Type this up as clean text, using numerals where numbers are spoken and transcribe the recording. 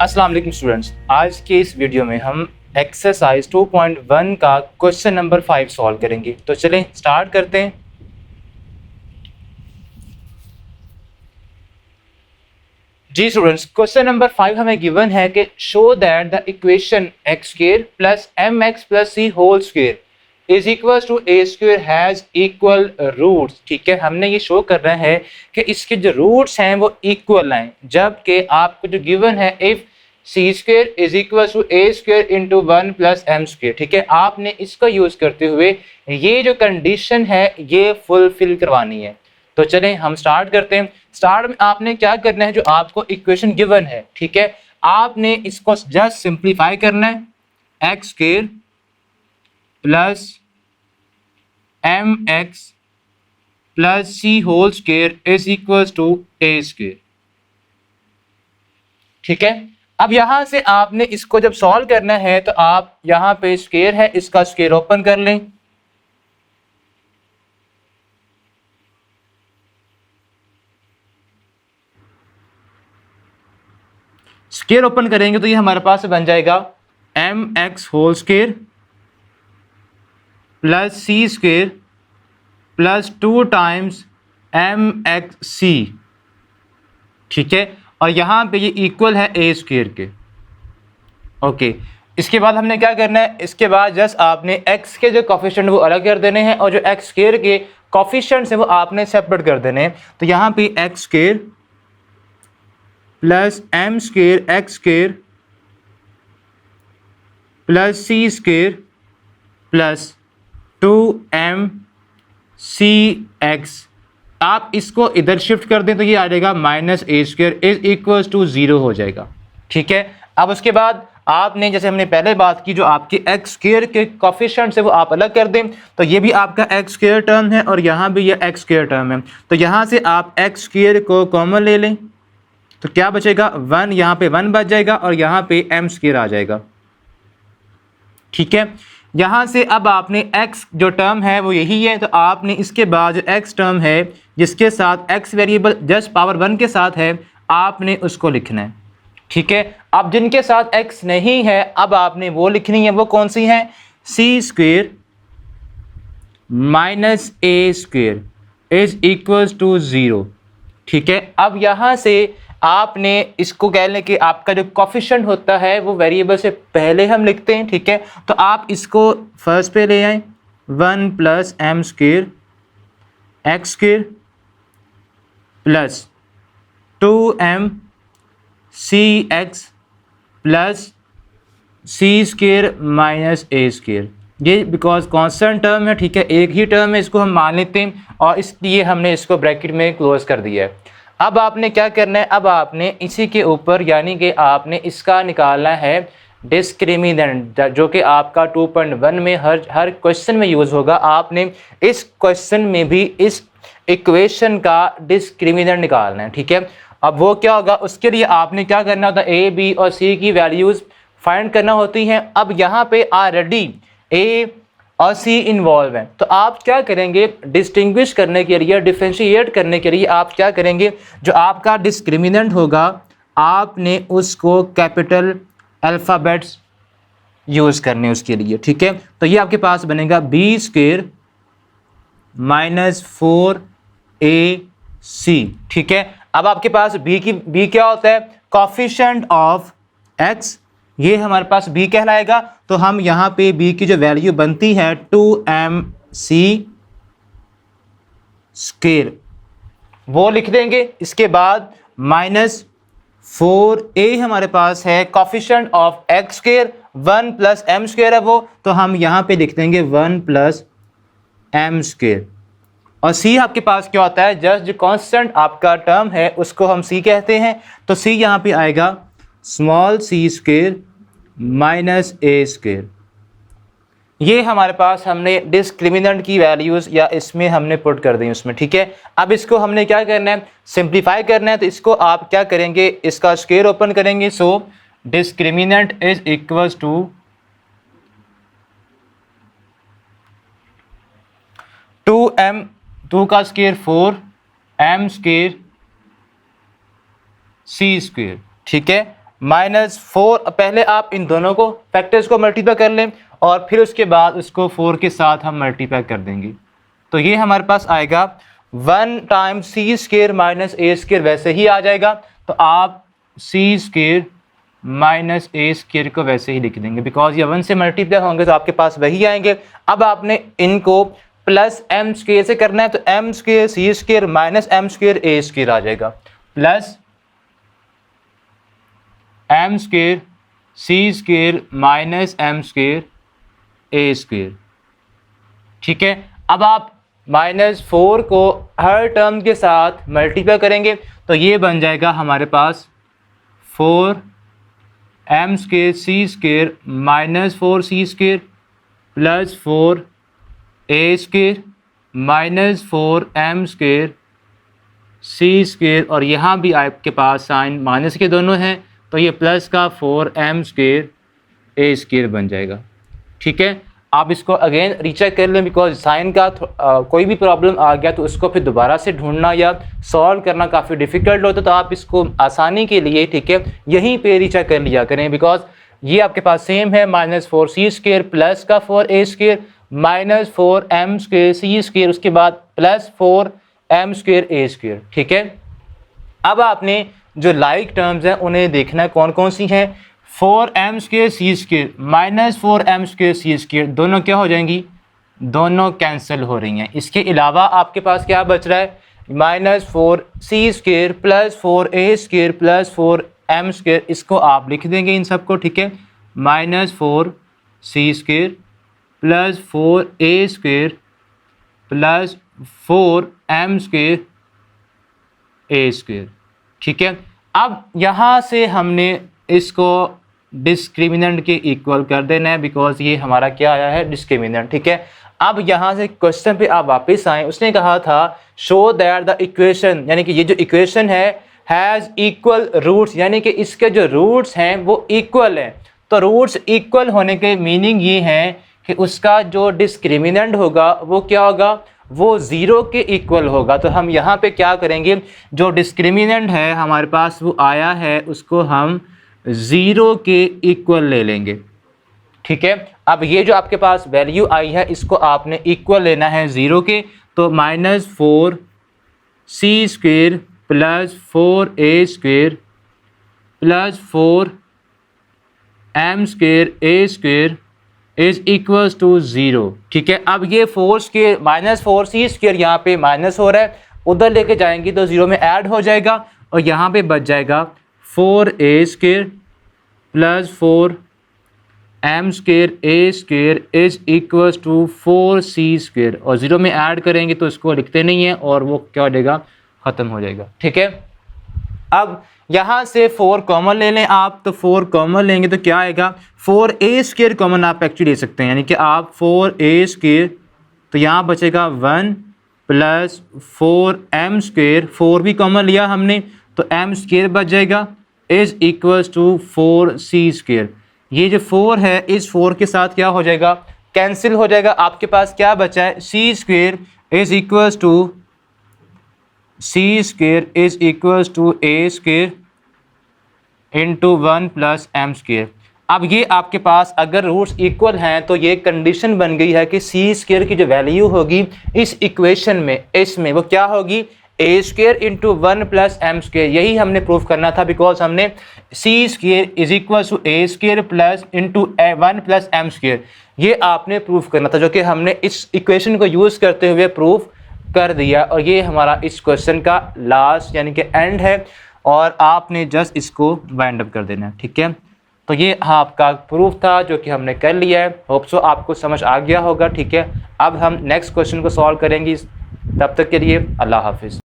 अस्सलाम वालेकुम स्टूडेंट्स, आज के इस वीडियो में हम एक्सरसाइज 2.1 का क्वेश्चन नंबर 5 सॉल्व करेंगे। तो चलें स्टार्ट करते हैं। जी स्टूडेंट्स, क्वेश्चन नंबर 5 हमें गिवन है कि show that the equation x square plus m x plus c whole square is equal to A square has equal roots. ठीक है, हमने ये शो करना है कि इसके जो रूट्स हैं वो इक्वल हैं, जबकि आपको जो गिवन है if c square is equal to A square into 1 plus M square. ठीक है, आपने इसका यूज करते हुए ये जो कंडीशन है ये फुलफिल करवानी है। तो चलें हम स्टार्ट करते हैं। स्टार्ट में आपने क्या करना है, जो आपको इक्वेशन गिवन है, ठीक है, आपने इसको जस्ट सिंप्लीफाई करना है। X square plus m x plus c whole square is equal to A square. ठीक है, अब यहां से आपने इसको जब सॉल्व करना है तो आप यहां पे स्क्वायर है, इसका स्क्वायर ओपन कर लें। स्क्वायर ओपन करेंगे तो ये हमारे पास बन जाएगा M X whole square plus सी square plus 2 times M X C. ठीक है, और यहां पे ये इक्वल है ए स्क्वायर के। ओके, इसके बाद हमने क्या करना है, इसके बाद जस्ट आपने x के जो कोफिशिएंट वो अलग कर देने हैं और जो एक्स स्क्वायर के कोफिशिएंट्स हैं वो आपने सेपरेट कर देने हैं। तो यहाँ पे X square plus M square x square plus सी स्क्वायर प्लस 2m सी एक्स, आप इसको इधर शिफ्ट कर दें तो ये आ जाएगा minus A square is equal to 0 हो जाएगा। ठीक है, अब उसके बाद आपने जैसे हमने पहले बात की, जो आपके एक्स स्क्वायर के कोफिशिएंट्स है वो आप अलग कर दें। तो ये भी आपका एक्स स्क्वायर टर्म है और यहाँ भी ये एक्स स्क्वायर टर्म है। तो यहाँ से आप एक्स स्क्वायर को कॉमन ले लें तो क्या बचेगा, 1, यहाँ पे 1 बच जाएगा और यहाँ पे एम स्क्वायर आ जाएगा। ठीक है, यहाँ से अब आपने x जो टर्म है वो यही है, तो आपने इसके बाद जो x टर्म है जिसके साथ x वेरिएबल जस्ट पावर 1 के साथ है आपने उसको लिखना है। ठीक है, अब जिनके साथ x नहीं है अब आपने वो लिखनी है, वो कौन सी है, C square minus A square is equal to 0। ठीक है, अब यहाँ से आपने इसको कह लें कि आपका जो कोफिशिएंट होता है वो वेरिएबल से पहले हम लिखते हैं। ठीक है, तो आप इसको फर्स्ट पे ले आए, 1 plus M square x square plus 2m सी एक्स प्लस सी स्क्वायर माइनस ए स्क्वायर। ये बिकॉज कांस्टेंट टर्म है, ठीक है, एक ही टर्म है, इसको हम मान लेते हैं और इसलिए हमने इसको ब्रैकेट में क्लोज कर दिया है। अब आपने क्या करना है, अब आपने इसी के ऊपर यानी कि आपने इसका निकालना है डिस्क्रिमिनेंट, जो कि आपका 2.1 में हर क्वेश्चन में यूज़ होगा। आपने इस क्वेश्चन में भी इस इक्वेशन का डिस्क्रिमिनेंट निकालना है। ठीक है, अब वो क्या होगा, उसके लिए आपने क्या करना होता है, ए बी और सी की वैल्यूज़ फाइंड करना होती हैं। अब यहाँ पे ऑलरेडी ए और सी इन्वॉल्व हैं, तो आप क्या करेंगे, डिस्टिंग्विश करने के लिए, डिफरेंशिएट करने के लिए आप क्या करेंगे, जो आपका डिस्क्रिमिनेंट होगा आपने उसको कैपिटल अल्फ़ाबेट्स यूज़ करने उसके लिए। ठीक है, तो ये आपके पास बनेगा बी स्क्वायर माइनस 4ac। ठीक है, अब आपके पास बी क्या होता है, कोफिशिएंट ऑफ x, ये हमारे पास b कहलाएगा। तो हम यहाँ पे b की जो वैल्यू बनती है 2mc स्क्वायर वो लिख देंगे। इसके बाद माइनस 4a हमारे पास है coefficient of x square, 1 plus m square है वो, तो हम यहाँ पे लिख देंगे 1 प्लस m स्क्वायर। और c आपके पास क्या होता है, जस्ट जो कांस्टेंट आपका टर्म है उसको हम c कहते हैं। तो c यहाँ पे आएगा स्मॉल सी स्क्वायर माइनस ए स्क्वायर। ये हमारे पास हमने डिस्क्रिमिनेंट की वैल्यूज़ या इसमें हमने पुट कर दी उसमें। ठीक है, अब इसको हमने क्या करना है, सिंप्लीफाई करना है। तो इसको आप क्या करेंगे, इसका स्क्वायर ओपन करेंगे। So discriminant is equals to 2m, 2 का स्क्वायर 4m स्क्वायर सी स्क्वायर। ठीक है, -4, पहले आप इन दोनों को फैक्टर्स को मल्टीप्लाई कर लें और फिर उसके बाद उसको 4 के साथ हम मल्टीप्लाई कर देंगे। तो ये हमारे पास आएगा 1 टाइम्स सी स्क्वायर माइनस ए स्क्वायर, वैसे ही आ जाएगा। तो आप सी स्क्वायर माइनस ए स्क्वायर को वैसे ही लिख देंगे, बिकॉज ये 1 से मल्टीप्लाई होंगे तो आपके पास वही आएंगे। अब आपने इनको प्लस एम स्क्वायर से करना है, तो M square C square minus M square A square आ जाएगा, plus M square C square minus M square A square. ठीक है, अब आप -4 को हर टर्म के साथ मल्टीप्लाई करेंगे तो ये बन जाएगा हमारे पास 4 M square C square minus 4 C square plus 4 A square minus 4 M square C square, और यहाँ भी आपके पास साइन माइनस के दोनों हैं तो ये प्लस का 4 एम स्क्वायर ए स्क्वायर बन जाएगा। ठीक है, आप इसको अगेन रीचेक कर लें, बिकॉज साइन का कोई भी प्रॉब्लम आ गया तो उसको फिर दोबारा से ढूंढना या सॉल्व करना काफ़ी डिफ़िकल्ट होता है, तो आप इसको आसानी के लिए, ठीक है, यहीं पे रीचेक कर लिया करें, बिकॉज ये आपके पास सेम है, -4 सी स्क्वायर प्लस का 4 A square minus 4 M square C square, उसके बाद plus 4 M square A square. ठीक है, अब आपने जो लाइक टर्म्स हैं उन्हें देखना है कौन कौन सी हैं। 4 एम स्क्वायर सी स्क्वायर माइनस 4 एम स्क्वायर सी स्क्वायर दोनों क्या हो जाएंगी, दोनों कैंसिल हो रही हैं। इसके अलावा आपके पास क्या बच रहा है, -4 सी square plus 4 A square plus 4 M square, इसको आप लिख देंगे इन सबको। ठीक है, -4 सी square plus 4 A square plus 4 M square A square. ठीक है, अब यहाँ से हमने इसको डिस्क्रिमिनेंट के इक्वल कर देना है, बिकॉज ये हमारा क्या आया है, डिस्क्रिमिनेंट। ठीक है, अब यहाँ से क्वेश्चन पे आप वापस आए, उसने कहा था शो दैट द इक्वेशन, यानी कि ये जो इक्वेशन है हैज़ इक्वल रूट्स, यानी कि इसके जो रूट्स हैं वो इक्वल हैं। तो रूट्स इक्वल होने के मीनिंग ये हैं कि उसका जो डिस्क्रिमिनेंट होगा वो क्या होगा, वो 0 के इक्वल होगा। तो हम यहाँ पे क्या करेंगे, जो डिस्क्रिमिनेंट है हमारे पास वो आया है उसको हम 0 के इक्वल ले लेंगे। ठीक है, अब ये जो आपके पास वैल्यू आई है इसको आपने इक्वल लेना है 0 के, तो -4 सी square plus 4 A square plus 4 M square A square is equals to 0। ठीक है, अब ये 4 स्क्वायर -4 सी स्क्वायर यहाँ पे माइनस हो रहा है, उधर लेके जाएंगे तो 0 में ऐड हो जाएगा और यहाँ पे बच जाएगा 4 A square plus 4 M square A square is equals to 4 C square, और 0 में ऐड करेंगे तो इसको लिखते नहीं है और वो क्या हो जाएगा, ख़त्म हो जाएगा। ठीक है, अब यहाँ से 4 कॉमन ले लें आप, तो 4 कॉमन लेंगे तो क्या आएगा, 4 ए स्क्वायर कॉमन आप एक्चुअली ले सकते हैं, यानी कि आप 4 ए स्क्वायर, तो यहाँ बचेगा 1 प्लस 4 एम स्क्वायर, 4 भी कॉमन लिया हमने तो एम स्क्वायर बच जाएगा is equals to 4 C square. ये जो 4 है इस 4 के साथ क्या हो जाएगा, कैंसिल हो जाएगा। आपके पास क्या बचा है, C square is equals to C square is equals to A square into 1 plus M square. अब ये आपके पास अगर रूट्स इक्वल हैं तो ये कंडीशन बन गई है कि सी स्क्वायर की जो वैल्यू होगी इस इक्वेशन में, इसमें वो क्या होगी, A square into 1 plus M square. यही हमने प्रूफ करना था, बिकॉज हमने C square is equal to A square plus into 1 plus M square, ये आपने प्रूफ करना था, जो कि हमने इस इक्वेशन को यूज़ करते हुए प्रूफ कर दिया। और ये हमारा इस क्वेश्चन का लास्ट यानी कि एंड है, और आपने जस्ट इसको वाइंड अप कर देना है। ठीक है, तो ये आपका प्रूफ था जो कि हमने कर लिया है। होप सो आपको समझ आ गया होगा। ठीक है, अब हम नेक्स्ट क्वेश्चन को सॉल्व करेंगे, तब तक के लिए अल्लाह हाफिज़।